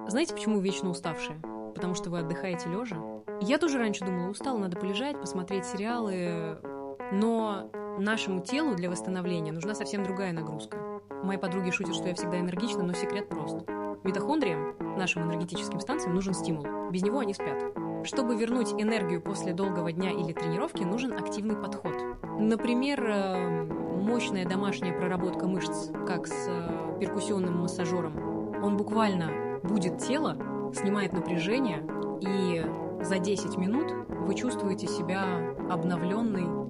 Знаете, почему вы вечно уставшие? Потому что вы отдыхаете лежа. Я тоже раньше думала, устала, надо полежать, посмотреть сериалы. Но нашему телу для восстановления нужна совсем другая нагрузка. Мои подруги шутят, что я всегда энергична, но секрет прост. Митохондриям, нашим энергетическим станциям, нужен стимул. Без него они спят. Чтобы вернуть энергию после долгого дня или тренировки, нужен активный подход. Например, мощная домашняя проработка мышц, как с перкуссионным массажером. Он буквально будит тело, снимает напряжение, и за 10 минут вы чувствуете себя обновленной,